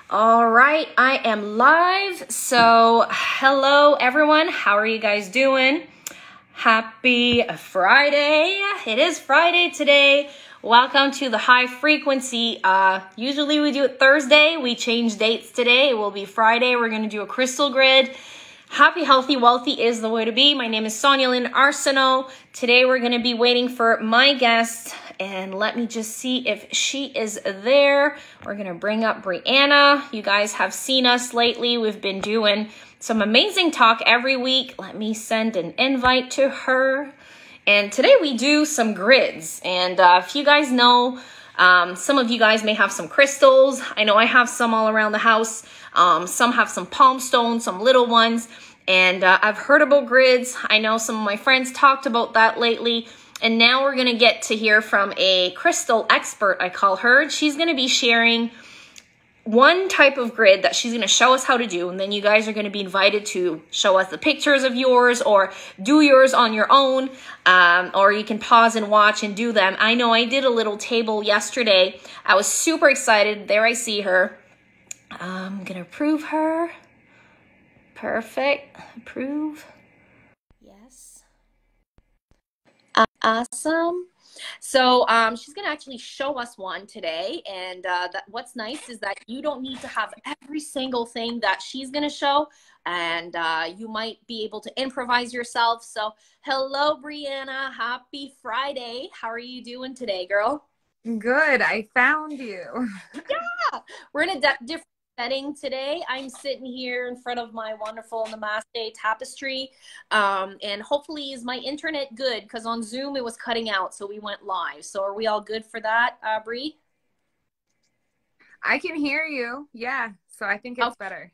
All right, I am live. So, hello everyone. How are you guys doing? Happy Friday. It is Friday today. Welcome to the high frequency. Usually we do it Thursday. We change dates today. It will be Friday. We're going to do a crystal grid. Happy, healthy, wealthy is the way to be. My name is Sonia Lynn Arsenault. Today we're going to be waiting for my guest, and let me just see if she is there. We're going to bring up Brianna. You guys have seen us lately. We've been doing some amazing talk every week. Let me send an invite to her. And today we do some grids. And if you guys know, some of you guys may have some crystals. I know I have some all around the house. Some have some palm stones, some little ones. And I've heard about grids. I know some of my friends talked about that lately. And now we're going to get to hear from a crystal expert, I call her. She's going to be sharing one type of grid that she's going to show us how to do. And then you guys are going to be invited to show us the pictures of yours or do yours on your own. Or you can pause and watch and do them. I know I did a little table yesterday. I was super excited. There I see her. I'm going to approve her. Perfect. Approve. Yes. Awesome. So she's going to actually show us one today. And what's nice is that you don't need to have every single thing that she's going to show. And you might be able to improvise yourself. So hello, Brianna. Happy Friday. How are you doing today, girl? Good. I found you. Yeah. We're in a different setting today. I'm sitting here in front of my wonderful Namaste tapestry. And hopefully is my internet good? Because on Zoom it was cutting out, so we went live. So are we all good for that, Bri? I can hear you. Yeah. So I think it's better.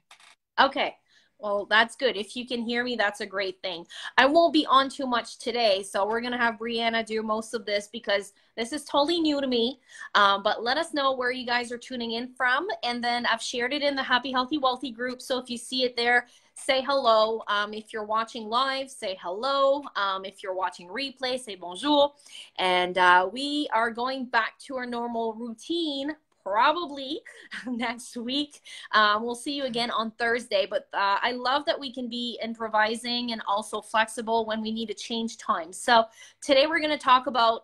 Okay. Well, that's good. If you can hear me, that's a great thing. I won't be on too much today, so we're going to have Brianna do most of this because this is totally new to me. But let us know where you guys are tuning in from. And then I've shared it in the Happy, Healthy, Wealthy group. So if you see it there, say hello. If you're watching live, say hello. If you're watching replay, say bonjour. And we are going back to our normal routine probably next week. We'll see you again on Thursday, but I love that we can be improvising and also flexible when we need to change times. So today we're going to talk about,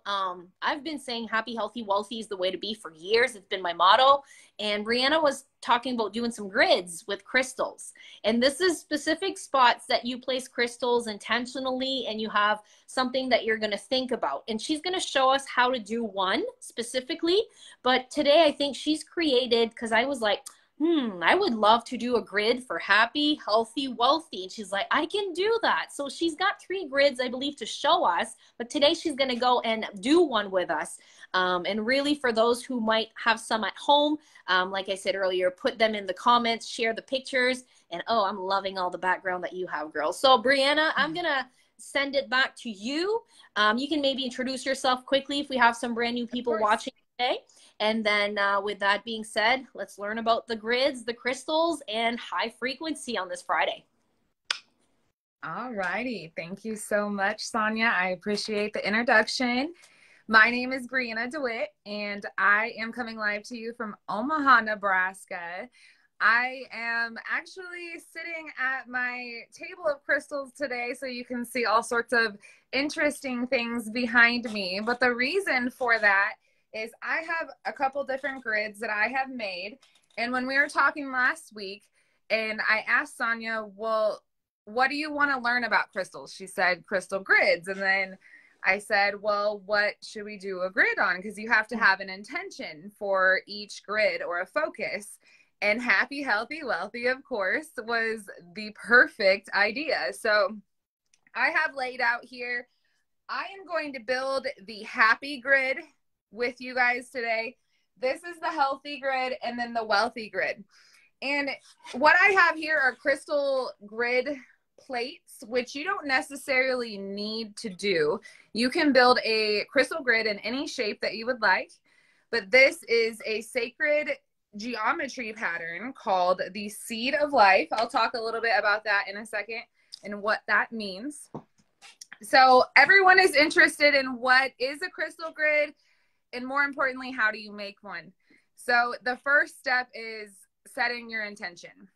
I've been saying happy, healthy, wealthy is the way to be for years. It's been my motto. And Brianna was talking about doing some grids with crystals. And this is specific spots that you place crystals intentionally and you have something that you're going to think about. And she's going to show us how to do one specifically. But today I think she's created, because I was like, I would love to do a grid for happy, healthy, wealthy. And she's like, I can do that. So she's got 3 grids, I believe, to show us. But today she's going to go and do one with us. And really for those who might have some at home, like I said earlier, put them in the comments, share the pictures. And oh, I'm loving all the background that you have, girl. So Brianna, I'm going to send it back to you. You can maybe introduce yourself quickly if we have some brand new people watching today. And then with that being said, let's learn about the grids, the crystals, and high frequency on this Friday. All righty. Thank you so much, Sonia. I appreciate the introduction. My name is Brianna DeWitt, and I am coming live to you from Omaha, Nebraska. I am actually sitting at my table of crystals today, so you can see all sorts of interesting things behind me. But the reason for that is I have a couple different grids that I have made. And when we were talking last week, and I asked Sonia, well, what do you want to learn about crystals? She said crystal grids. And then I said, well, what should we do a grid on? Because you have to have an intention for each grid or a focus. And happy, healthy, wealthy, of course, was the perfect idea. So I have laid out here, I am going to build the happy grid with you guys today. This is the healthy grid and then the wealthy grid. And what I have here are crystal grid plates, which you don't necessarily need to do. You can build a crystal grid in any shape that you would like, but this is a sacred geometry pattern called the Seed of Life. I'll talk a little bit about that in a second and what that means. So everyone is interested in what is a crystal grid, and more importantly, how do you make one? So the first step is setting your intention.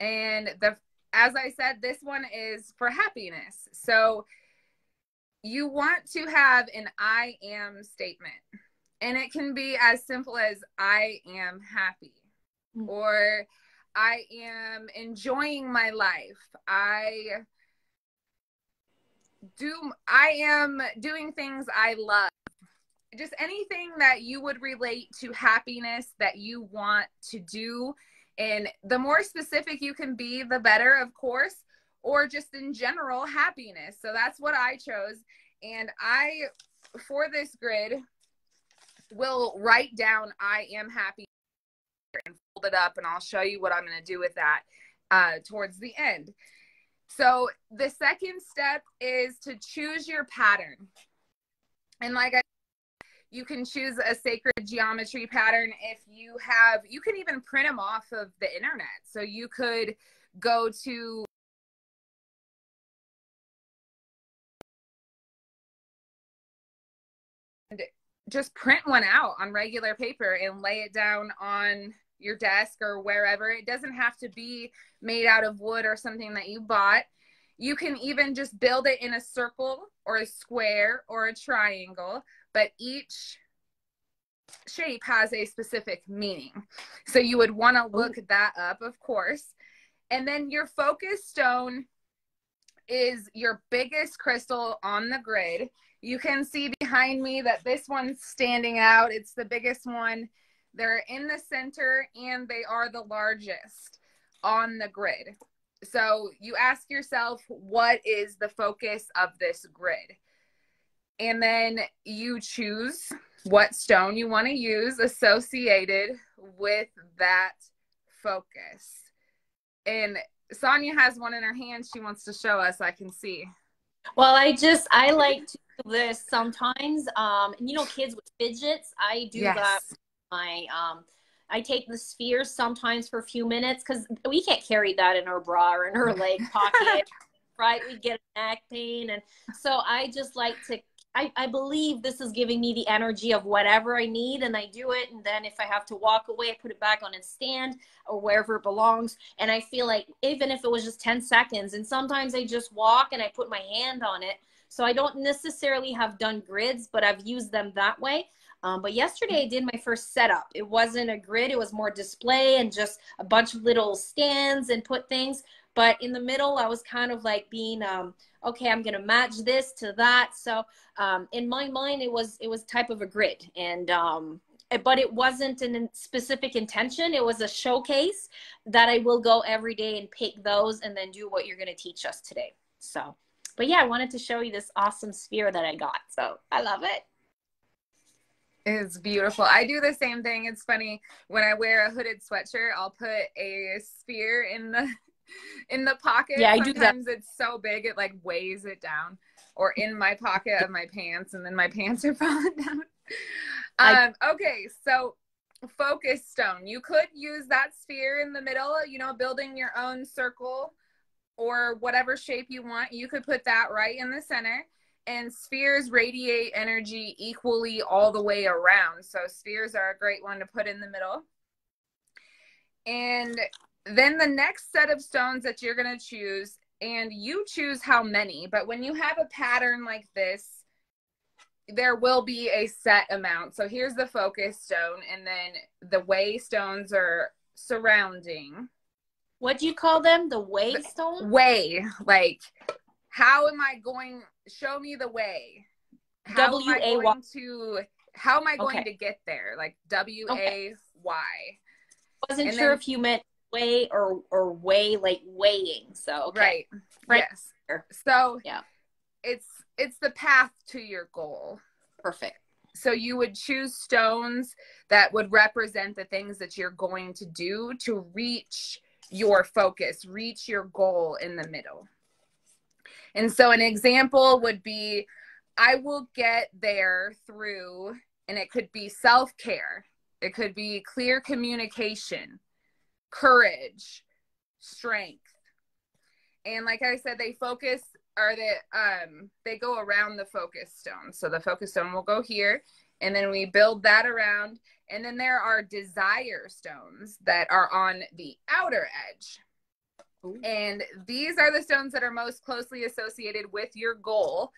And as I said, this one is for happiness. So you want to have an I am statement. And it can be as simple as I am happy, or I am enjoying my life. I am doing things I love. Just anything that you would relate to happiness that you want to do. And the more specific you can be, the better, of course, or just in general, happiness. So that's what I chose. And for this grid, will write down I am happy and fold it up, and I'll show you what I'm going to do with that towards the end. So the second step is to choose your pattern. And like I said, you can choose a sacred geometry pattern. If you can even print them off of the internet. So you could go to just print one out on regular paper and lay it down on your desk or wherever. It doesn't have to be made out of wood or something that you bought. You can even just build it in a circle or a square or a triangle, but each shape has a specific meaning. So you would want to look that up, of course. And then your focus stone is your biggest crystal on the grid. You can see behind me that this one's standing out. It's the biggest one. They're in the center and they are the largest on the grid. So you ask yourself, what is the focus of this grid? And then you choose what stone you want to use associated with that focus. And Sonia has one in her hand she wants to show us. I can see. Well, I like to do this sometimes. Kids with fidgets, I do that. I take the spheres sometimes for a few minutes because we can't carry that in our bra or in our leg pocket, right? We get a neck pain. And so I just like to, I believe this is giving me the energy of whatever I need, and I do it. And then if I have to walk away, I put it back on its stand or wherever it belongs. And I feel like even if it was just 10 seconds, and sometimes I just walk and I put my hand on it. So I don't necessarily have done grids, but I've used them that way. But yesterday I did my first setup. It wasn't a grid. It was more display and just a bunch of little stands and put things. But in the middle, I was kind of like being, okay, I'm going to match this to that. So in my mind, it was type of a grid. And but it wasn't a specific intention. It was a showcase that I will go every day and pick those and then do what you're going to teach us today. So, but yeah, I wanted to show you this awesome sphere that I got. So I love it. It's beautiful. I do the same thing. It's funny, when I wear a hooded sweatshirt, I'll put a sphere in the pocket. Yeah, I Sometimes do that. It's so big it like weighs it down, or in my pocket of my pants, and then my pants are falling down. Okay, so focus stone. You could use that sphere in the middle, building your own circle or whatever shape you want. You could put that right in the center. And spheres radiate energy equally all the way around. So spheres are a great one to put in the middle. And then the next set of stones that you're going to choose, and you choose how many, but when you have a pattern like this, there will be a set amount. So here's the focus stone, and then the way stones are surrounding. What do you call them? The way stone? Way, like, how am I going, show me the way. How am I going to get there? Like W-A-Y. Wasn't sure if you meant way or way, like weighing. So, okay. Right. Yes. So yeah, it's the path to your goal. Perfect. So you would choose stones that would represent the things that you're going to do to reach your focus, reach your goal in the middle. And so an example would be, I will get there through, and it could be self-care. It could be clear communication, courage, strength. And like I said, they go around the focus stone. So the focus stone will go here, and then we build that around. And then there are desire stones that are on the outer edge. Ooh. And these are the stones that are most closely associated with your goal.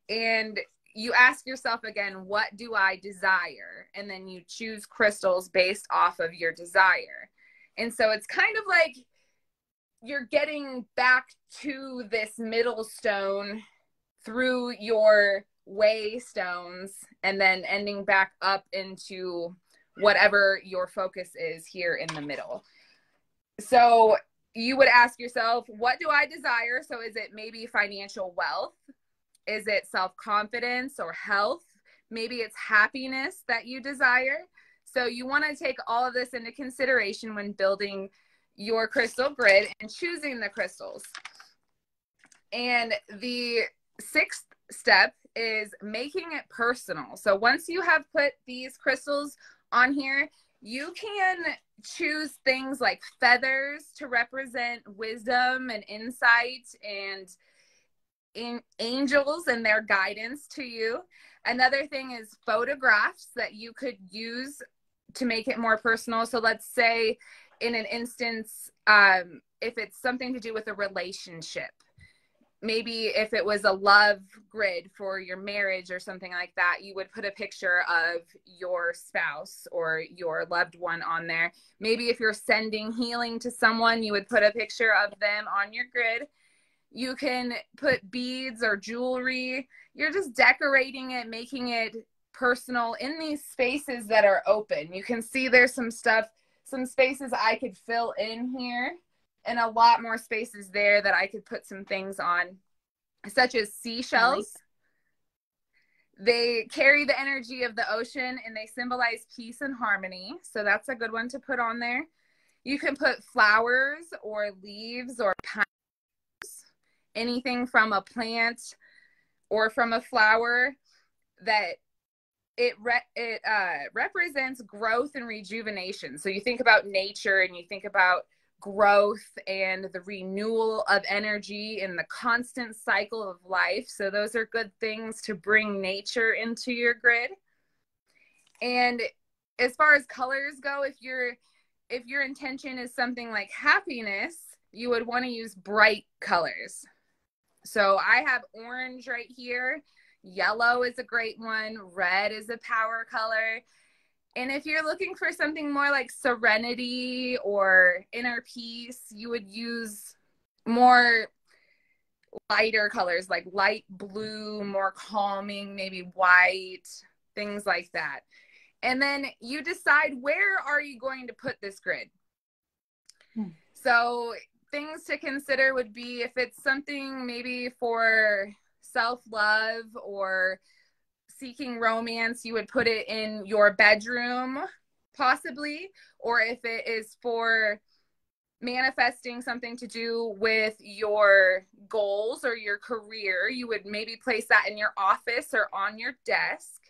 And you ask yourself again, what do I desire? And then you choose crystals based off of your desire. And so it's kind of like you're getting back to this middle stone through your way stones and then ending back up into whatever your focus is here in the middle. So you would ask yourself, what do I desire? So is it maybe financial wealth? Is it self-confidence or health? Maybe it's happiness that you desire. So you want to take all of this into consideration when building your crystal grid and choosing the crystals. And the sixth step is making it personal. So once you have put these crystals on here, you can choose things like feathers to represent wisdom and insight and angels and their guidance to you. Another thing is photographs that you could use to make it more personal. So let's say in an instance, if it's something to do with a relationship, maybe if it was a love grid for your marriage or something like that, you would put a picture of your spouse or your loved one on there. Maybe if you're sending healing to someone, you would put a picture of them on your grid. You can put beads or jewelry. You're just decorating it, making it personal in these spaces that are open. You can see there's some stuff, some spaces I could fill in here, and a lot more spaces there that I could put some things on, such as seashells. They carry the energy of the ocean and they symbolize peace and harmony. So that's a good one to put on there. You can put flowers or leaves or pines, anything from a plant or from a flower that it represents growth and rejuvenation. So you think about nature and you think about growth and the renewal of energy and the constant cycle of life. So those are good things to bring nature into your grid. And as far as colors go, if your intention is something like happiness, you would want to use bright colors. So I have orange right here. Yellow is a great one. Red is a power color. And if you're looking for something more like serenity or inner peace, you would use more lighter colors like light blue, more calming, maybe white, things like that. And then you decide, where are you going to put this grid? So things to consider would be if it's something maybe for self-love or seeking romance, you would put it in your bedroom possibly. Or if it is for manifesting something to do with your goals or your career, you would maybe place that in your office or on your desk.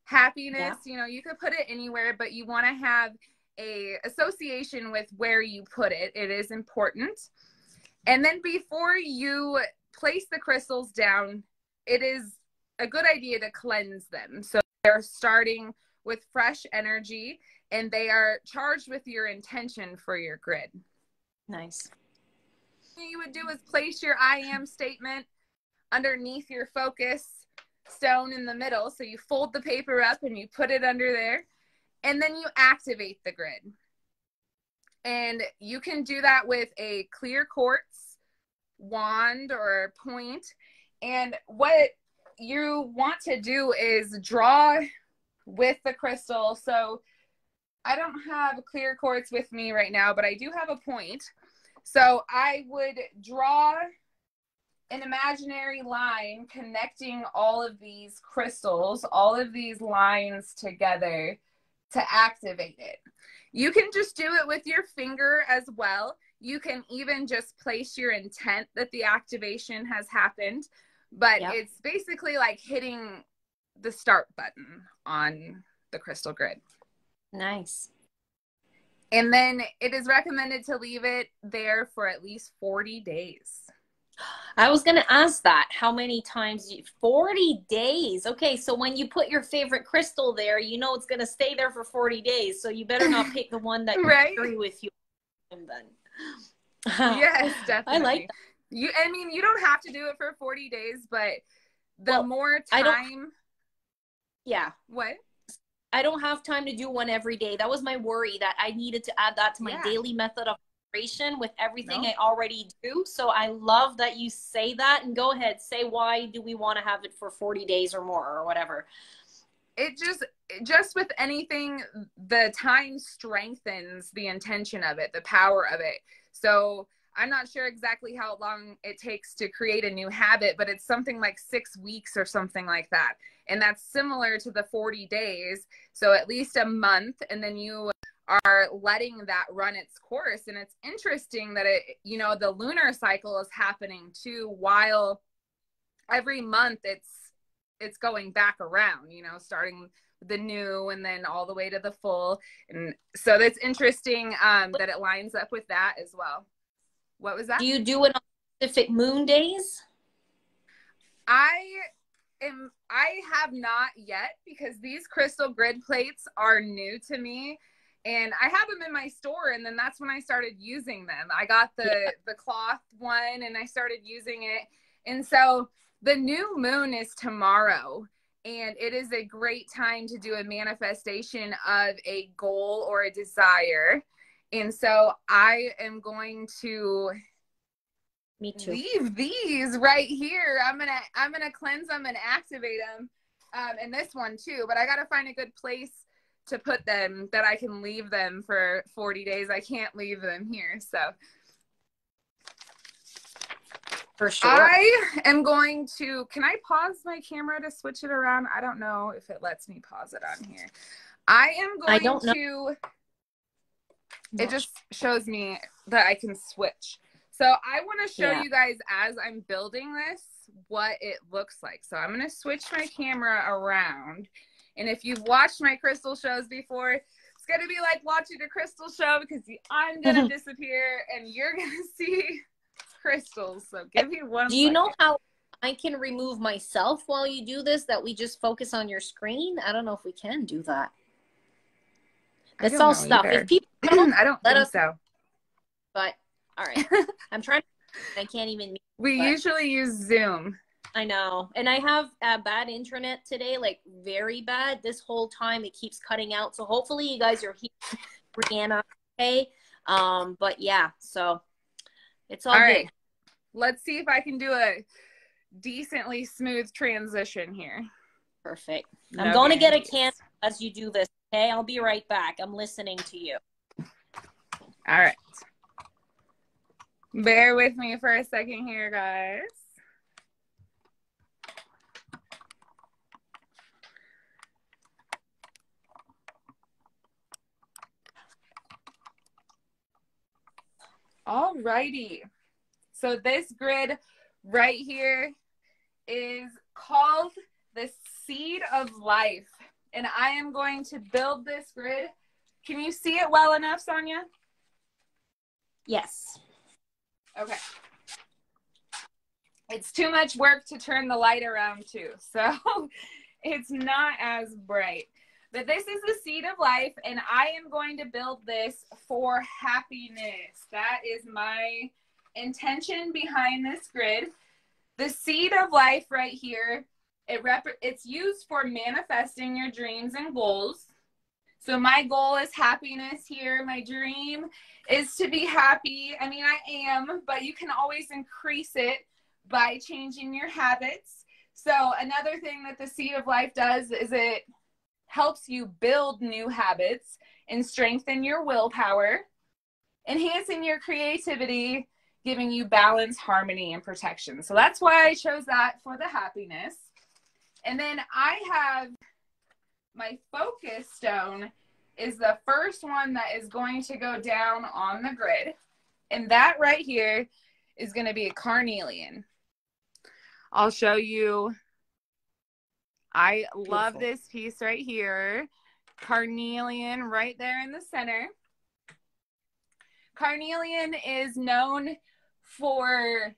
Happiness, you could put it anywhere, but you want to have a association with where you put it. It is important. And then before you place the crystals down, it is a good idea to cleanse them. So they're starting with fresh energy and they are charged with your intention for your grid. Nice. What you would do is place your I am statement underneath your focus stone in the middle. So you fold the paper up and you put it under there, and then you activate the grid. And you can do that with a clear quartz wand or point. And what you want to do is draw with the crystal. So I don't have clear quartz with me right now, but I do have a point. So I would draw an imaginary line connecting all of these crystals, all of these lines together to activate it. You can just do it with your finger as well. You can even just place your intent that the activation has happened, but it's basically like hitting the start button on the crystal grid. Nice. And then it is recommended to leave it there for at least 40 days. I was going to ask that. How many times? 40 days. Okay, so when you put your favorite crystal there, you know it's going to stay there for 40 days. So you better not pick the one that you Right? carry with you then. Yes, I like definitely. that. I mean, you don't have to do it for 40 days, but the Well, more I don't, time, yeah, what? I don't have time to do one every day. That was my worry that I needed to add that to my Yeah, daily method of preparation with everything no. I already do. So I love that you say that, and go ahead, say why do we want to have it for 40 days or more or whatever. It just with anything, the time strengthens the intention of it, the power of it. So I'm not sure exactly how long it takes to create a new habit, but it's something like 6 weeks or something like that. And that's similar to the 40 days. So at least a month, and then you are letting that run its course. And it's interesting that the lunar cycle is happening too, while every month it's going back around, starting the new and then all the way to the full. And so that's interesting, that it lines up with that as well. What was Do that? you do it on specific moon days? I I have not yet, because these crystal grid plates are new to me, and I have them in my store, and then that's when I started using them. I got Yeah. the cloth one and I started using it. And so the new moon is tomorrow, and it is a great time to do a manifestation of a goal or a desire. And so I am going to Me too. leave these right here. I'm gonna cleanse them and activate them, and this one too. But I gotta find a good place to put them that I can leave them for 40 days. I can't leave them here, so For sure. I am going to. Can I pause my camera to switch it around? I don't know if it lets me pause it on here. I am I going don't know. to. I'm It not just sure. shows me that I can switch. So I want to show Yeah. you guys, as I'm building this, what it looks like. So I'm going to switch my camera around. And if you've watched my crystal shows before, it's going to be like watching a crystal show, because I'm going to disappear and you're going to see crystals. So give me Do one you know second. how I can remove myself while you do this, that we just focus on your screen? I don't know if we can do that. I That's don't all know stuff. If either. people know, I don't let think us know. so. But all right. I'm trying to, I can't even, We but usually use Zoom. I know. And I have bad internet today, like very bad. This whole time it keeps cutting out. So hopefully you guys are hearing Brianna okay. But yeah, so it's All all right. good. Let's see if I can do a decently smooth transition here. Perfect. I'm No going to get a guarantees. can as you do this. Okay, I'll be right back. I'm listening to you. All right. Bear with me for a second here, guys. All righty. So this grid right here is called the Seed of Life. And I am going to build this grid. Can you see it well enough, Sonia? Yes. Okay. It's too much work to turn the light around too, so it's not as bright. But this is the Seed of Life, and I am going to build this for happiness. That is my intention behind this grid. The Seed of Life right here, it's used for manifesting your dreams and goals. So my goal is happiness here. My dream is to be happy. I mean, I am, but you can always increase it by changing your habits. So another thing that the Seed of Life does is it helps you build new habits and strengthen your willpower, enhancing your creativity, giving you balance, harmony, and protection. So that's why I chose that for the happiness. And then I have my focus stone is the first one that is going to go down on the grid. And that right here is going to be a carnelian. I'll show you. I love this piece right here. Carnelian right there in the center. Carnelian is known for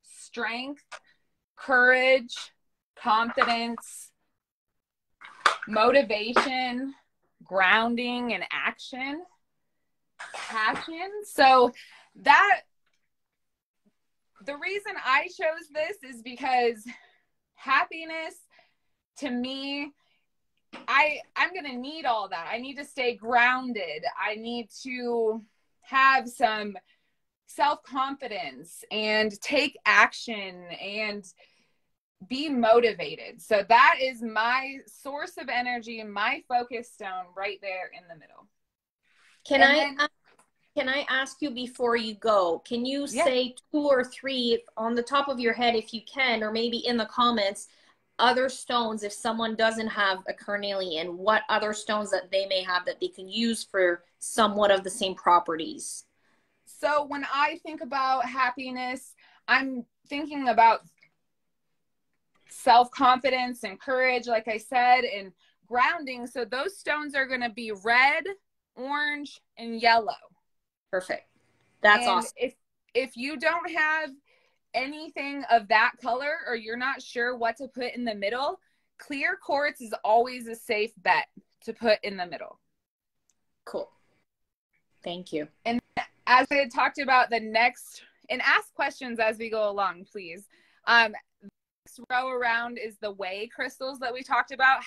strength, courage, confidence, motivation, grounding and action, passion. So that the reason I chose this is because happiness, to me, I'm going to need all that. I need to stay grounded. I need to have some self-confidence and take action and be motivated. So that is my source of energy and my focus stone right there in the middle. Can I ask you before you go, can you say 2 or 3 on the top of your head if you can, or maybe in the comments, other stones, if someone doesn't have a carnelian, what other stones that they may have that they can use for somewhat of the same properties? So when I think about happiness, I'm thinking about self-confidence and courage, like I said, and grounding. So those stones are going to be red, orange, and yellow. Perfect. That's awesome. If you don't have anything of that color, or you're not sure what to put in the middle, clear quartz is always a safe bet to put in the middle. Cool. Thank you. And as I had talked about the next, and ask questions as we go along, please. Next row around is the way crystals that we talked about.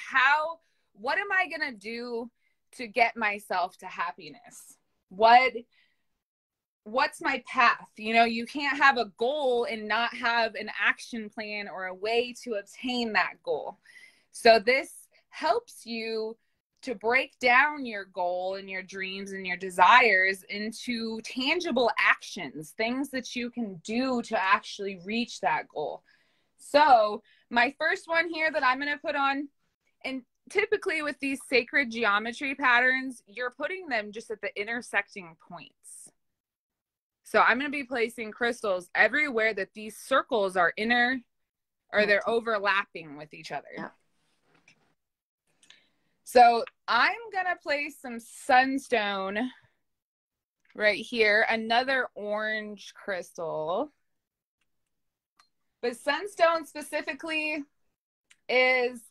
What am I going to do to get myself to happiness? What's my path? You know, you can't have a goal and not have an action plan or a way to obtain that goal. So this helps you to break down your goal and your dreams and your desires into tangible actions, things that you can do to actually reach that goal. So my first one here that I'm going to put on, and typically with these sacred geometry patterns, you're putting them just at the intersecting points. So I'm going to be placing crystals everywhere that these circles are they're overlapping with each other. Yeah. So I'm going to place some sunstone right here, another orange crystal. But sunstone specifically is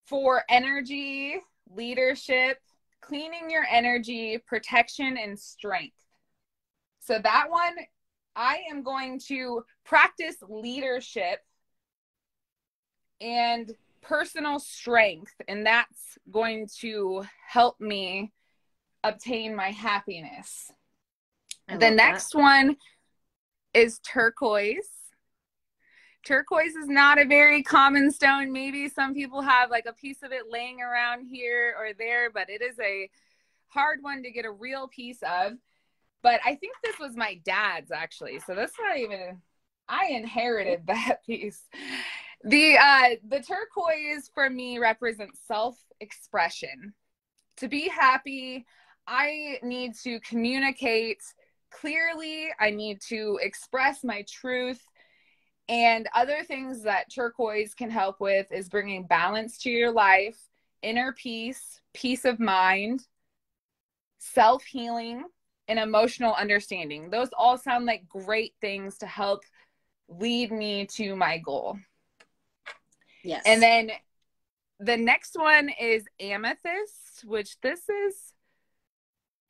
for energy, leadership, cleaning your energy, protection, and strength. So that one, I am going to practice leadership and personal strength, and that's going to help me obtain my happiness. The next one is turquoise. Turquoise is not a very common stone. Maybe some people have like a piece of it laying around here or there, but it is a hard one to get a real piece of. But I think this was my dad's, actually. So that's not even, I inherited that piece. The turquoise for me represents self-expression. To be happy, I need to communicate clearly. I need to express my truth. And other things that turquoise can help with is bringing balance to your life, inner peace, peace of mind, self-healing, and emotional understanding. Those all sound like great things to help lead me to my goal. Yes. And then the next one is amethyst, which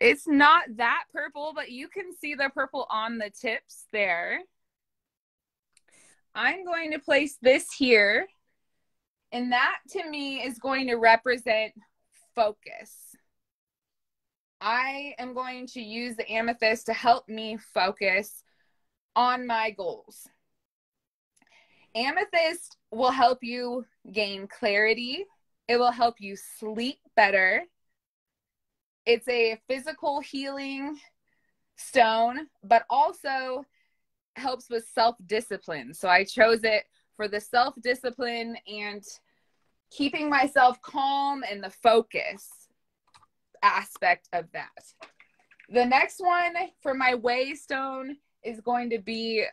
it's not that purple, but you can see the purple on the tips there. I'm going to place this here, and that to me is going to represent focus. I am going to use the amethyst to help me focus on my goals. Amethyst will help you gain clarity. It will help you sleep better. It's a physical healing stone, but also helps with self-discipline. So I chose it for the self-discipline and keeping myself calm and the focus aspect of that. The next one for my way stone is going to be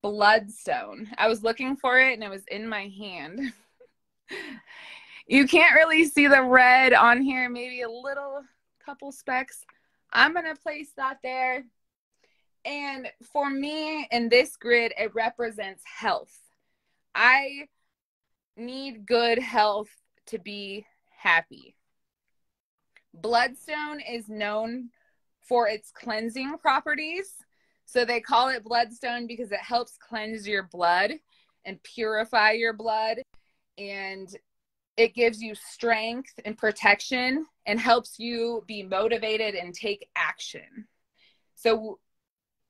bloodstone. I was looking for it and it was in my hand. You can't really see the red on here, maybe a little couple specks. I'm going to place that there. And for me, in this grid, it represents health. I need good health to be happy. Bloodstone is known for its cleansing properties. So they call it bloodstone because it helps cleanse your blood and purify your blood. And it gives you strength and protection and helps you be motivated and take action. So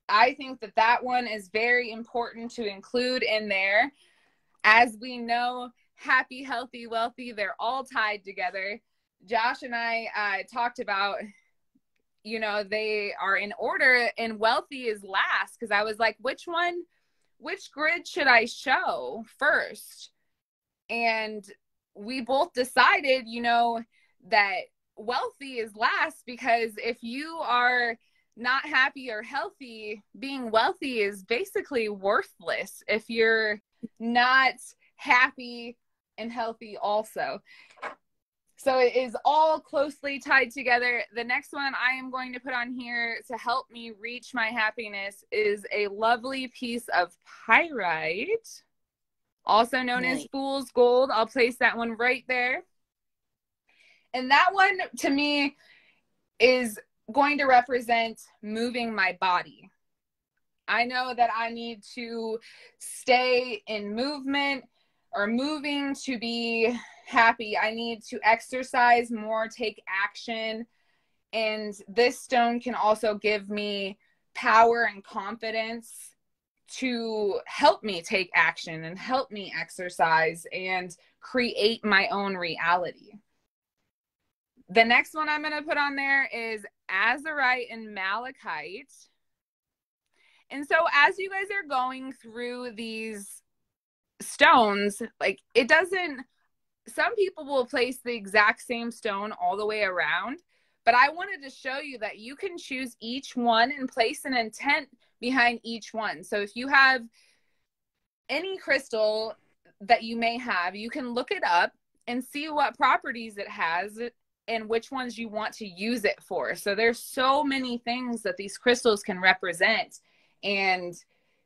I think that that one is very important to include in there. As we know, happy, healthy, wealthy, they're all tied together. Josh and I talked about, they are in order, and wealthy is last, because I was like, which grid should I show first? And we both decided, that wealthy is last, because if you are not happy or healthy, being wealthy is basically worthless if you're not happy and healthy also. So it is all closely tied together. The next one I am going to put on here to help me reach my happiness is a lovely piece of pyrite, also known as fool's gold. I'll place that one right there. And that one, to me, is going to represent moving my body. I know that I need to stay in movement or moving to be happy. I need to exercise more, take action. And this stone can also give me power and confidence to help me take action and help me exercise and create my own reality. The next one I'm going to put on there is azurite and malachite. And so as you guys are going through these stones, like, it doesn't, some people will place the exact same stone all the way around, but I wanted to show you that you can choose each one and place an intent behind each one. So if you have any crystal that you may have, you can look it up and see what properties it has and which ones you want to use it for. So there's so many things that these crystals can represent, and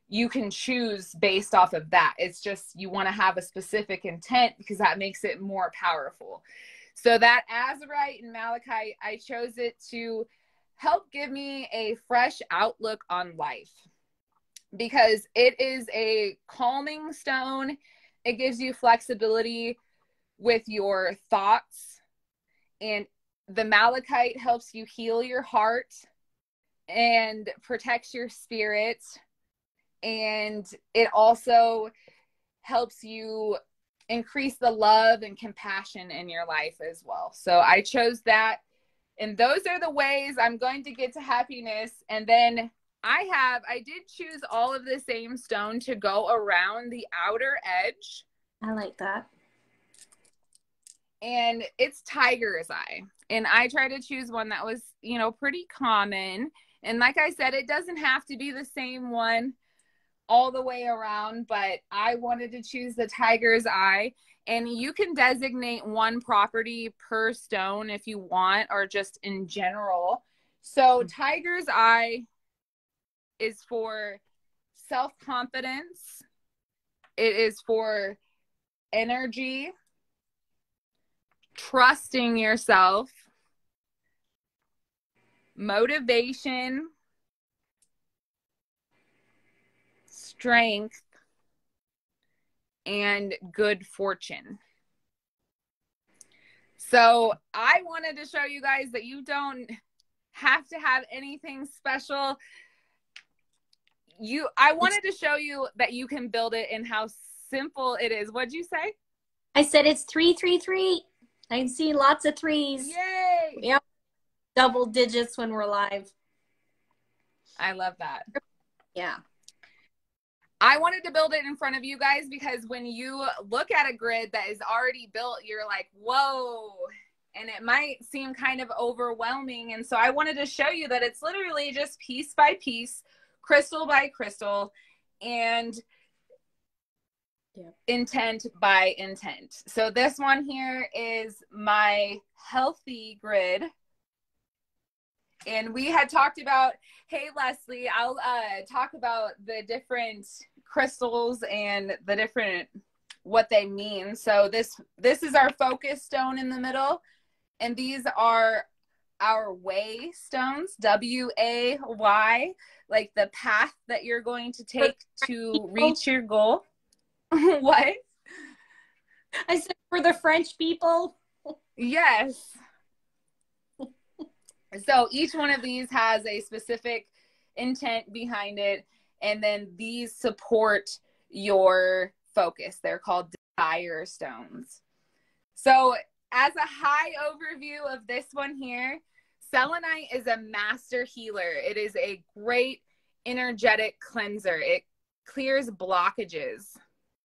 you can choose based off of that. It's just you want to have a specific intent because that makes it more powerful. So that azurite and malachite, I chose it to help give me a fresh outlook on life, because it is a calming stone. It gives you flexibility with your thoughts, and the malachite helps you heal your heart and protects your spirit. And it also helps you increase the love and compassion in your life as well. So I chose that. And those are the ways I'm going to get to happiness. And then I did choose all of the same stone to go around the outer edge. I like that. And it's tiger's eye. And I tried to choose one that was, pretty common. And like I said, it doesn't have to be the same one all the way around, but I wanted to choose the tiger's eye. And you can designate one property per stone if you want, or just in general. So tiger's eye is for self-confidence. It is for energy, trusting yourself, motivation, strength, and good fortune. So I wanted to show you guys that you don't have to have anything special. I wanted to show you that you can build it and how simple it is. What'd you say? I said it's 333. I see lots of threes. Yay! Yep. Double digits when we're live. I love that. Yeah. I wanted to build it in front of you guys because when you look at a grid that is already built, you're like, whoa, and it might seem kind of overwhelming. And so I wanted to show you that it's literally just piece by piece, crystal by crystal, and intent by intent. So this one here is my healthy grid. And we had talked about, hey, Leslie, I'll talk about the different crystals and the different, what they mean. So this is our focus stone in the middle. And these are our way stones, W-A-Y, like the path that you're going to take to reach your goal. What? I said for the French people. Yes. So each one of these has a specific intent behind it. And then these support your focus. They're called desire stones. So as a high overview of this one here, selenite is a master healer. It is a great energetic cleanser. It clears blockages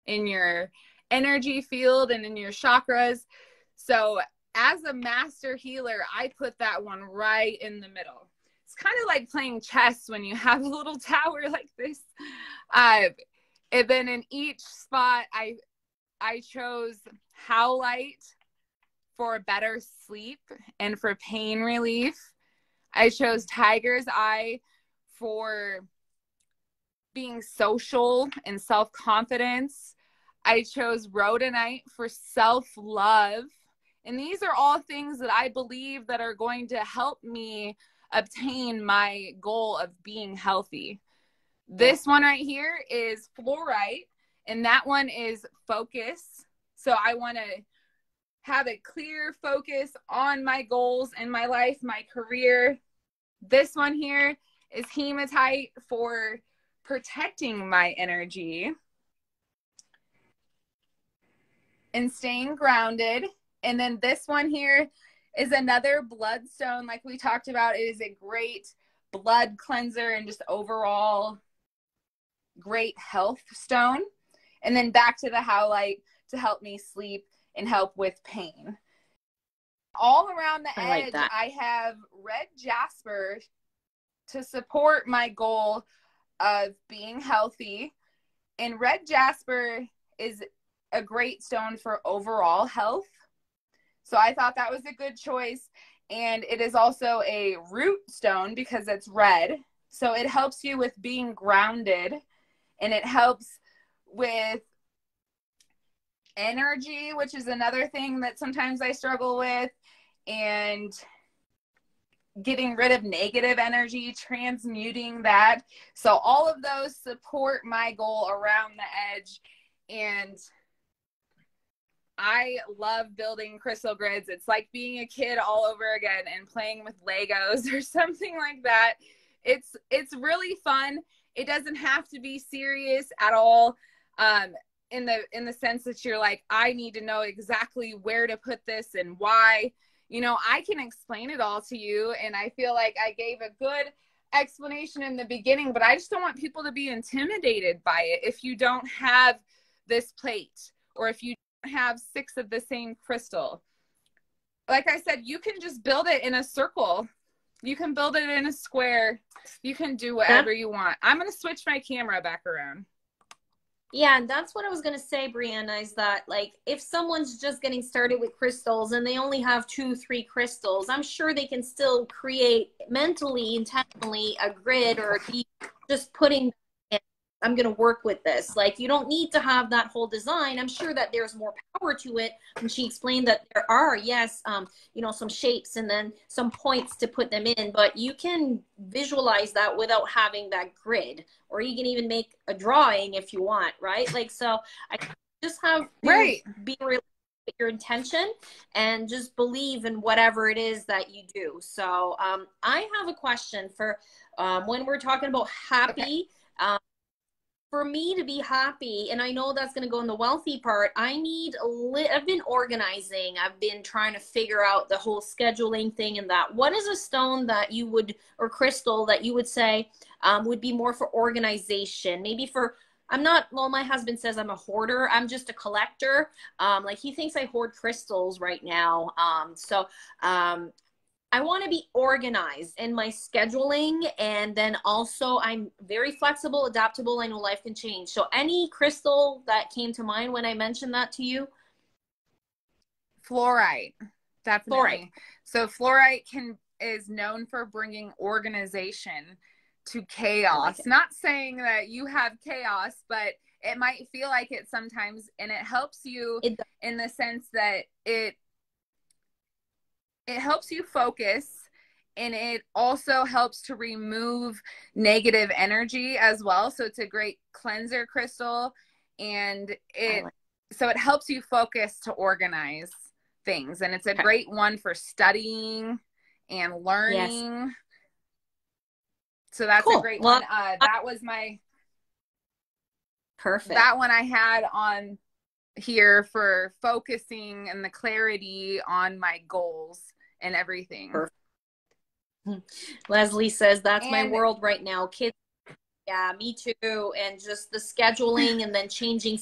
in your energy field and in your chakras. So as a master healer, I put that one right in the middle. It's kind of like playing chess when you have a little tower like this. And then in each spot, I chose howlite for better sleep and for pain relief. I chose tiger's eye for being social and self-confidence. I chose rhodonite for self-love. And these are all things that I believe that are going to help me obtain my goal of being healthy. This one right here is fluorite, and that one is focus. So I want to have a clear focus on my goals in my life, my career. This one here is hematite for protecting my energy and staying grounded. And then this one here is another bloodstone, like we talked about. It is a great blood cleanser and just overall great health stone. And then back to the howlite to help me sleep and help with pain. All around the edge, I have red jasper to support my goal of being healthy. And red jasper is a great stone for overall health. So I thought that was a good choice. And it is also a root stone because it's red. So it helps you with being grounded, and it helps with energy, which is another thing that sometimes I struggle with, and getting rid of negative energy, transmuting that. So all of those support my goal around the edge. And I love building crystal grids. It's like being a kid all over again and playing with Legos or something like that. It's really fun. It doesn't have to be serious at all. In the sense that you're like, I need to know exactly where to put this and why. You know, I can explain it all to you, and I feel like I gave a good explanation in the beginning, but I just don't want people to be intimidated by it. If you don't have this plate, or if you don't have 6 of the same crystal, like I said, you can just build it in a circle. You can build it in a square. You can do whatever you want. I'm going to switch my camera back around. Yeah, and that's what I was going to say, Brianna, is that, like, if someone's just getting started with crystals and they only have 2-3 crystals, I'm sure they can still create mentally, intentionally a grid, or be just putting, I'm going to work with this. Like, you don't need to have that whole design. I'm sure that there's more power to it. And she explained that there are, yes, you know, some shapes and then some points to put them in, but you can visualize that without having that grid, or you can even make a drawing if you want, right? Like, so I just have to be realistic with your intention and just believe in whatever it is that you do. So I have a question for when we're talking about happy. Okay. For me to be happy, and I know that's going to go in the wealthy part, I've been organizing. I've been trying to figure out the whole scheduling thing and that. What is a stone that you would, or crystal that you would say would be more for organization? Maybe for, well, my husband says I'm a hoarder. I'm just a collector. Like, he thinks I hoard crystals right now. I want to be organized in my scheduling, and then also I'm very flexible, adaptable. I know life can change. So any crystal that came to mind when I mentioned that to you? Fluorite, definitely. Fluorite. So fluorite can is known for bringing organization to I like chaos. it. Not saying that you have chaos, but it might feel like it sometimes, and it helps you It, in the sense that it helps you focus, and it also helps to remove negative energy as well. So it's a great cleanser crystal, and I it like so it helps you focus to organize things, and it's a it. great one for studying and Yes. learning. So that's a Cool. great one. Well, That was perfect. that one I had on here for focusing and the clarity on my goals and everything. Perfect. Leslie says that's my And world right now. Kids, yeah, me too. And just the scheduling and then changing,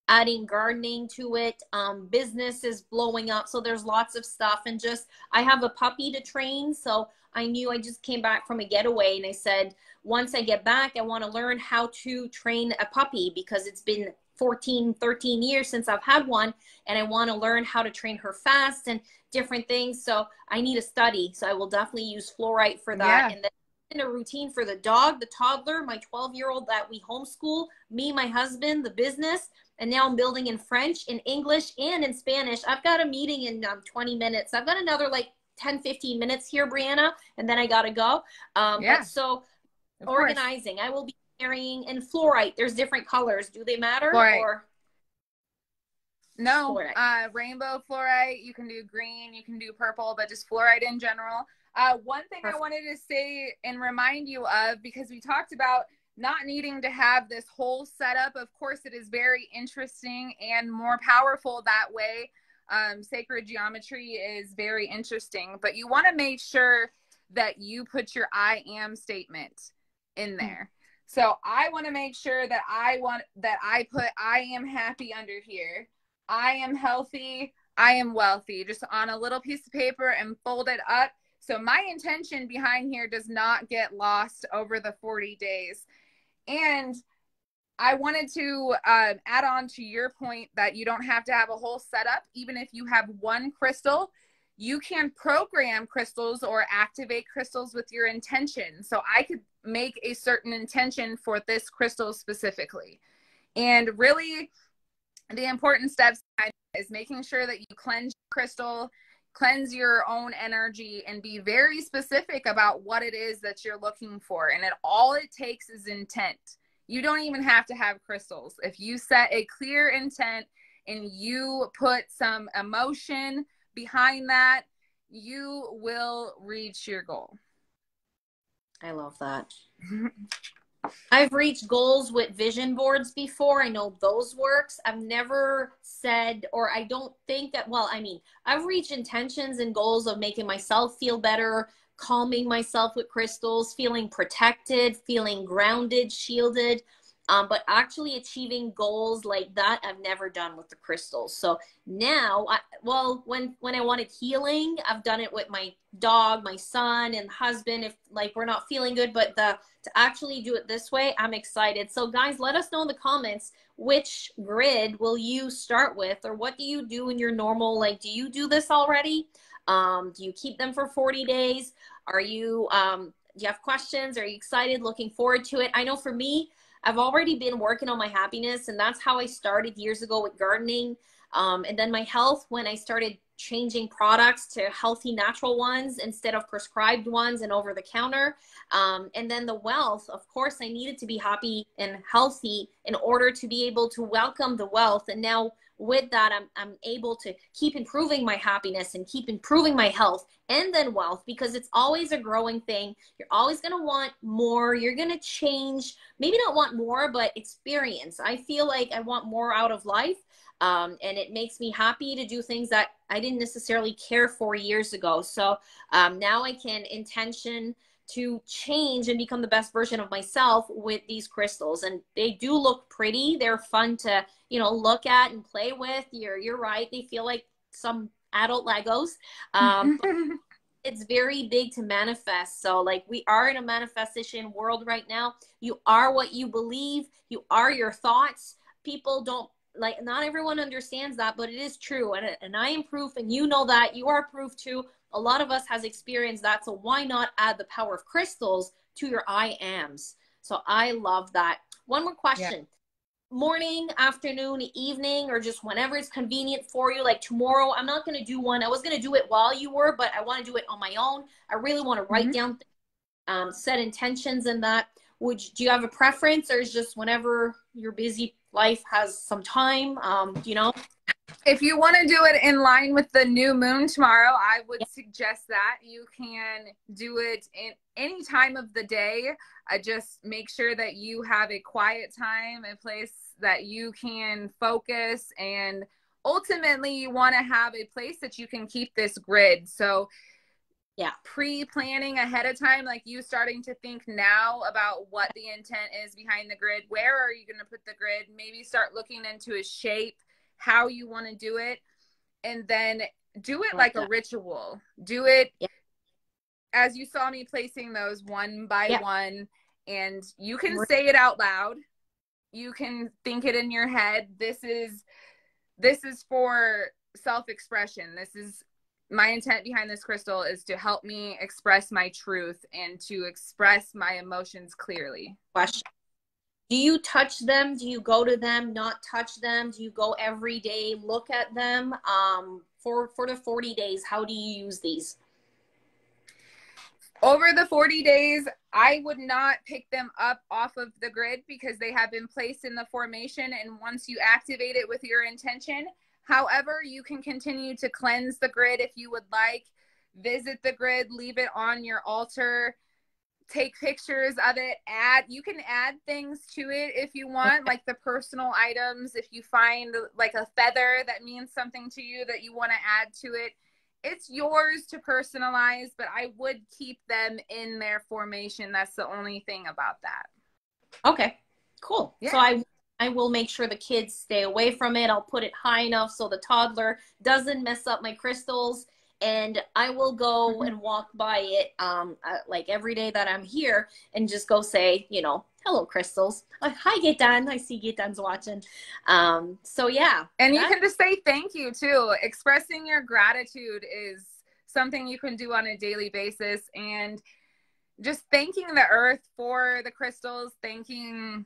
adding gardening to it. Business is blowing up. So there's lots of stuff. And just, I have a puppy to train. So I knew I just came back from a getaway and I said, once I get back, I want to learn how to train a puppy because it's been 14, 13 years since I've had one. And I want to learn how to train her fast and different things. So I need a study. So I will definitely use fluorite for that. yeah, And then in a routine for the dog, the toddler, my 12-year-old that we homeschool, me, my husband, the business. And now I'm building in French, in English, and in Spanish. I've got a meeting in 20 minutes. I've got another like 10, 15 minutes here, Brianna, and then I got to go. yeah, But so of course. organizing, I will be carrying, and fluorite, there's different colors. Do they matter Fluorite. or? No, Fluorite. rainbow fluorite. You can do green, you can do purple, but just fluorite in general. One thing I Perfect. wanted to say and remind you of, because we talked about not needing to have this whole setup. Of course, it is very interesting and more powerful that way. Sacred geometry is very interesting, but you want to make sure that you put your I am statement in there. So I want to make sure that I put I am happy under here. I am healthy. I am wealthy, just on a little piece of paper and fold it up. So my intention behind here does not get lost over the 40 days. And I wanted to add on to your point that you don't have to have a whole setup. Even if you have one crystal, you can program crystals or activate crystals with your intention. So I could make a certain intention for this crystal specifically. And really, the important steps is making sure that you cleanse your crystal, cleanse your own energy, and be very specific about what it is that you're looking for. And all it takes is intent. You don't even have to have crystals. If you set a clear intent and you put some emotion behind that, you will reach your goal. I love that. I've reached goals with vision boards before. I know those works. I've never said, or I don't think that, well, I mean, I've reached intentions and goals of making myself feel better, calming myself with crystals, feeling protected, feeling grounded, shielded. But actually achieving goals like that, I've never done with the crystals. So now, when I wanted healing, I've done it with my dog, my son, and husband. If like we're not feeling good, but to actually do it this way, I'm excited. So guys, let us know in the comments which grid will you start with, or what do you do in your normal? Like, do you do this already? Do you keep them for 40 days? Are you? Do you have questions? Are you excited? Looking forward to it? I know for me, I've already been working on my happiness, and that's how I started years ago with gardening. And then my health, when I started changing products to healthy natural ones instead of prescribed ones and over the counter. And then the wealth, of course, I needed to be happy and healthy in order to be able to welcome the wealth. And now with that, I'm able to keep improving my happiness and keep improving my health and then wealth, because it's always a growing thing. You're always going to want more. You're going to change, maybe not want more, but experience. I feel like I want more out of life. And it makes me happy to do things that I didn't necessarily care for years ago. So now I can intention to change and become the best version of myself with these crystals. And they do look pretty. They're fun to, look at and play with. You're right. They feel like some adult Legos. But it's very big to manifest. So like, we are in a manifestation world right now. You are what you believe. You are your thoughts. People don't, like, not everyone understands that, but it is true. And I am proof, and you know that. You are proof too. a lot of us has experienced that. So why not add the power of crystals to your I ams? So I love that. One more question. Yeah. Morning, afternoon, evening, or just whenever it's convenient for you. Like tomorrow, I'm not going to do one. I was going to do it while you were, but I want to do it on my own. I really want to write down, set intentions and that. Do you have a preference, or is just whenever your busy life has some time, you know? If you want to do it in line with the new moon tomorrow, I would suggest that you can do it in any time of the day. Just make sure that you have a quiet time, a place that you can focus, and ultimately you want to have a place that you can keep this grid. So yeah, pre-planning ahead of time, like you starting to think now about what the intent is behind the grid. Where are you going to put the grid? Maybe start looking into a shape, how you want to do it, and then do it like a ritual. Do it as you saw me placing those one by one, and you can say it out loud. You can think it in your head. This is for self-expression. This is my intent behind this crystal, is to help me express my truth and to express my emotions clearly. Question. Do you touch them? Do you go to them, not touch them? Do you go every day, look at them? For the 40 days, how do you use these? Over the 40 days, I would not pick them up off of the grid because they have been placed in the formation. And once you activate it with your intention, however, you can continue to cleanse the grid if you would like. Visit the grid, leave it on your altar, take pictures of it, you can add things to it if you want, like the personal items. If you find like a feather that means something to you that you want to add to it, it's yours to personalize, but I would keep them in their formation. That's the only thing about that. Okay, cool. Yeah. So I will make sure the kids stay away from it. I'll put it high enough so the toddler doesn't mess up my crystals. And I will go and walk by it like every day that I'm here and just go say, you know, hello, crystals. Hi, Gitan. I see Gitan's watching. So, yeah. And you can just say thank you, too. Expressing your gratitude is something you can do on a daily basis. And just thanking the earth for the crystals, thanking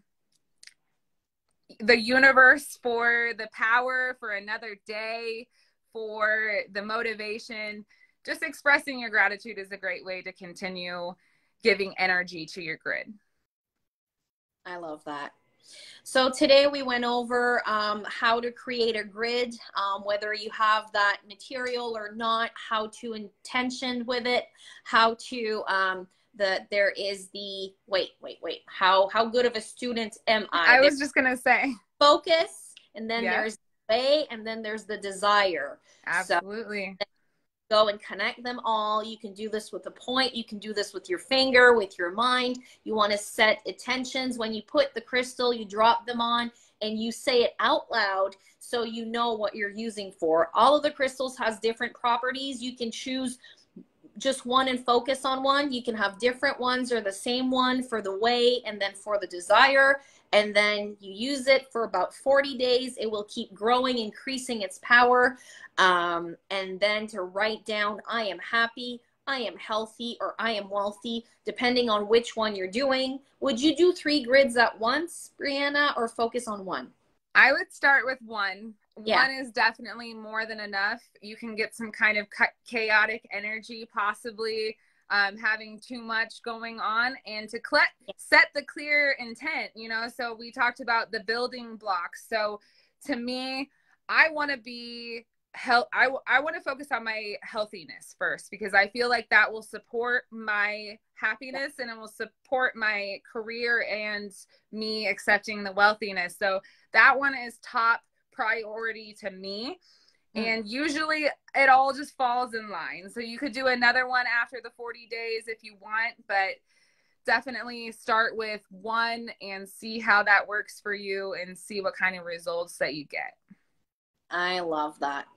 the universe for the power, for another day, for the motivation. Just expressing your gratitude is a great way to continue giving energy to your grid. I love that. So today we went over how to create a grid, whether you have that material or not, how to intention with it, how to there is the how good of a student am I? I was just gonna say focus, and then there's way, and then there's the desire. Absolutely. So go and connect them all. You can do this with a point. You can do this with your finger, with your mind. You want to set intentions. When you put the crystal, you drop them on and you say it out loud so you know what you're using for. All of the crystals has different properties. You can choose just one and focus on one. You can have different ones or the same one for the way and then for the desire. And then you use it for about 40 days. It will keep growing, increasing its power. And then to write down, I am happy, I am healthy, or I am wealthy, depending on which one you're doing. Would you do 3 grids at once, Brianna, or focus on one? I would start with one. One is definitely more than enough. You can get some kind of chaotic energy, possibly having too much going on, and to set the clear intent, you know. So we talked about the building blocks. So to me, I want to be I want to focus on my healthiness first, because I feel like that will support my happiness and it will support my career and me accepting the wealthiness. So that one is top priority to me. And usually it all just falls in line. So you could do another one after the 40 days if you want, but definitely start with one and see how that works for you and see what kind of results that you get. I love that.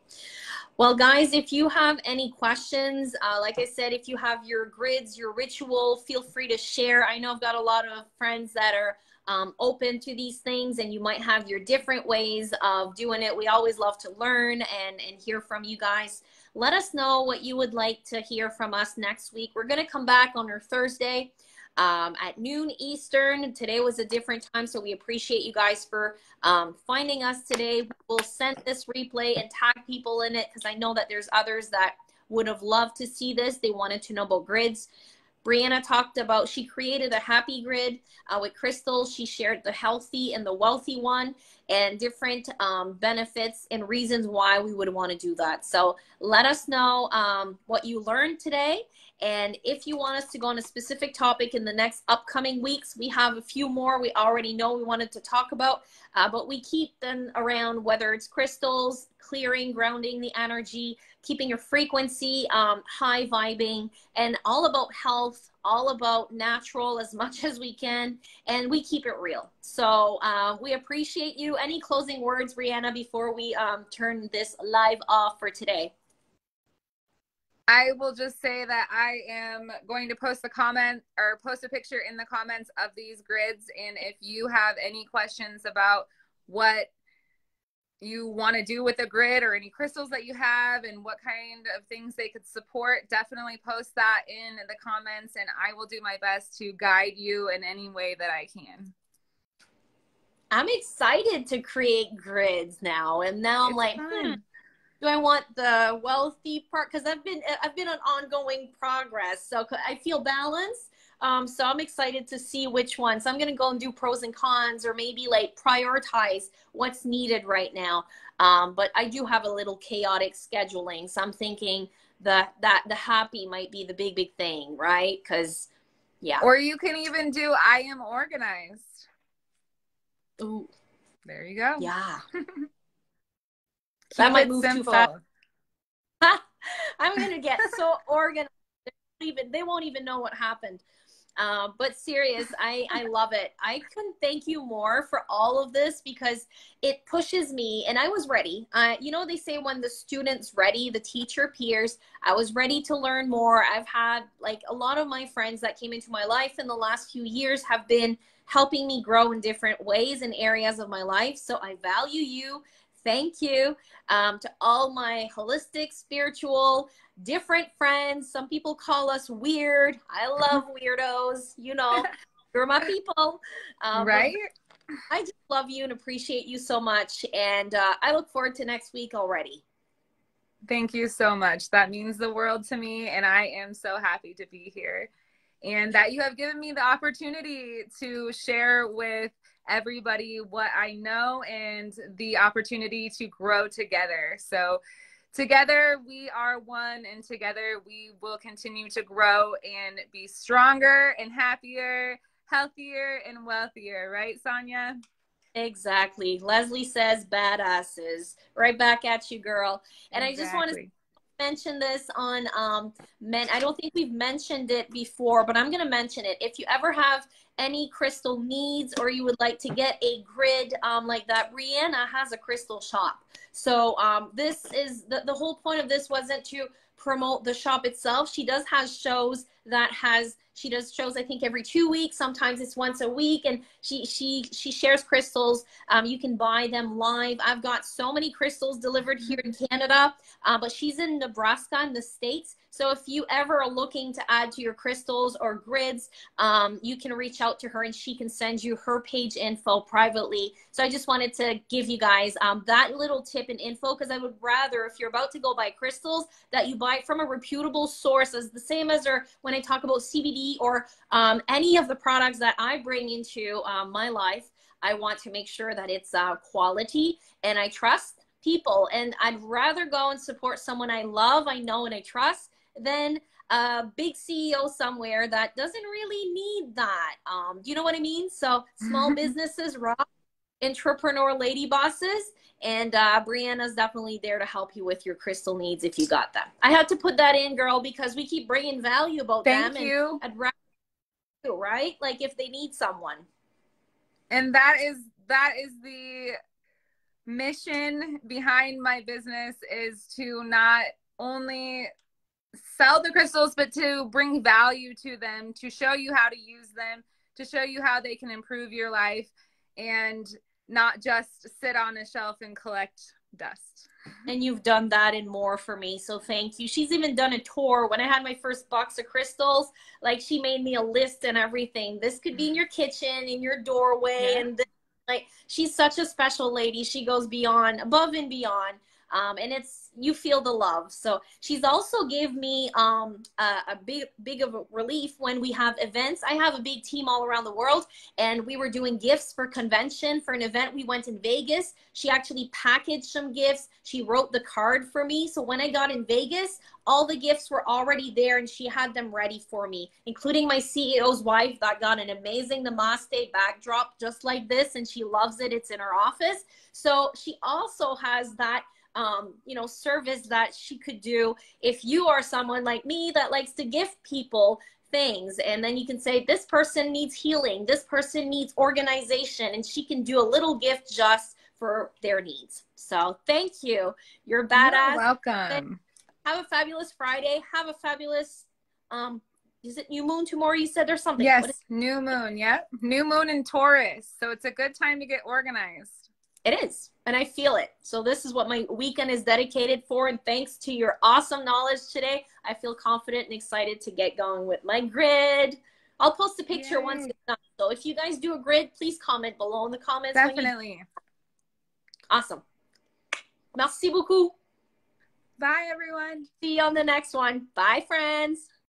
Well, guys, if you have any questions, like I said, if you have your grids, your ritual, feel free to share. I know I've got a lot of friends that are open to these things, and you might have your different ways of doing it. We always love to learn and hear from you guys. Let us know what you would like to hear from us next week. We're going to come back on our Thursday at noon Eastern. Today was a different time, so we appreciate you guys for finding us today. We'll send this replay and tag people in it because I know that there's others that would have loved to see this. They wanted to know about grids. Brianna talked about, she created a happy grid with crystals. She shared the healthy and the wealthy one and different benefits and reasons why we would want to do that. So let us know what you learned today. And if you want us to go on a specific topic in the next upcoming weeks, we have a few more we already know we wanted to talk about, but we keep them around, whether it's crystals, clearing, grounding the energy, keeping your frequency high vibing, and all about health, all about natural as much as we can, and we keep it real. So we appreciate you. Any closing words, Brianna, before we turn this live off for today? I will just say that I am going to post a comment or post a picture in the comments of these grids. And if you have any questions about what you want to do with a grid or any crystals that you have and what kind of things they could support, definitely post that in the comments and I will do my best to guide you in any way that I can. I'm excited to create grids now. And now I'm like, do I want the wealthy part? Because I've been on ongoing progress, so I feel balanced. So I'm excited to see which one. So I'm gonna go and do pros and cons, or maybe like prioritize what's needed right now. But I do have a little chaotic scheduling, so I'm thinking that the happy might be the big thing, right? Because yeah. Or you can even do I am organized. Ooh, there you go. Yeah. That might move simple. Too fast. I'm gonna get so organized. They won't even know what happened. But serious, I love it. I couldn't thank you more for all of this because it pushes me, and I was ready. You know, they say when the student's ready, the teacher appears. I was ready to learn more. I've had like a lot of my friends that came into my life in the last few years have been helping me grow in different ways and areas of my life. So I value you. Thank you to all my holistic, spiritual, different friends. Some people call us weird. I love weirdos. You know, you're my people. Right? I just love you and appreciate you so much. And I look forward to next week already. Thank you so much. That means the world to me. And I am so happy to be here. And that you have given me the opportunity to share with everybody what I know and the opportunity to grow together. So together we are one, and together we will continue to grow and be stronger and happier, healthier and wealthier. Right, Sonia? Exactly. Leslie says badasses. Right back at you, girl. And exactly. I just want to mention this on men. I don't think we've mentioned it before, but I'm going to mention it. If you ever have any crystal needs or you would like to get a grid like that, Brianna has a crystal shop. So this is the whole point of this wasn't to promote the shop itself. She does have shows that she does shows I think every 2 weeks, sometimes it's once a week, and she shares crystals. You can buy them live. I've got so many crystals delivered here in Canada, but she's in Nebraska in the States. So if you ever are looking to add to your crystals or grids, you can reach out to her and she can send you her page info privately. So I just wanted to give you guys that little tip and info, because I would rather, if you're about to go buy crystals, that you buy it from a reputable source. As the same as when I talk about CBD or any of the products that I bring into my life, I want to make sure that it's quality and I trust people. And I'd rather go and support someone I love, I know, and I trust than a big CEO somewhere that doesn't really need that. Do you know what I mean? So small businesses rock, entrepreneur lady bosses, and Brianna's definitely there to help you with your crystal needs if you got them. I had to put that in, girl, because we keep bringing value about them. Thank you. And I'd rather you, right? Like if they need someone. And that is the mission behind my business, is to not only sell the crystals, but to bring value to them, to show you how to use them, to show you how they can improve your life, and not just sit on a shelf and collect dust. And you've done that and more for me, so thank you. She's even done a tour. When I had my first box of crystals, like she made me a list and everything. This could be in your kitchen, in your doorway, Yeah. and this, like she's such a special lady. She goes beyond, above and beyond. And it's you feel the love. So she's also gave me a big of a relief when we have events. I have a big team all around the world, and we were doing gifts for convention for an event. We went in Vegas. She actually packaged some gifts. She wrote the card for me. So when I got in Vegas, all the gifts were already there and she had them ready for me, including my CEO's wife that got an amazing Namaste backdrop just like this, and she loves it. It's in her office. So she also has that service that she could do if you are someone like me that likes to gift people things. And then you can say, this person needs healing, this person needs organization, and she can do a little gift just for their needs. So thank you. You're badass. You're welcome. Have a fabulous Friday. Have a fabulous, is it new moon tomorrow? You said there's something. Yes, new moon. Yep. New moon in Taurus. So it's a good time to get organized. It is. And I feel it. So this is what my weekend is dedicated for. And thanks to your awesome knowledge today, I feel confident and excited to get going with my grid. I'll post a picture once it's done. So if you guys do a grid, please comment below in the comments. Definitely. Awesome. Merci beaucoup. Bye, everyone. See you on the next one. Bye, friends.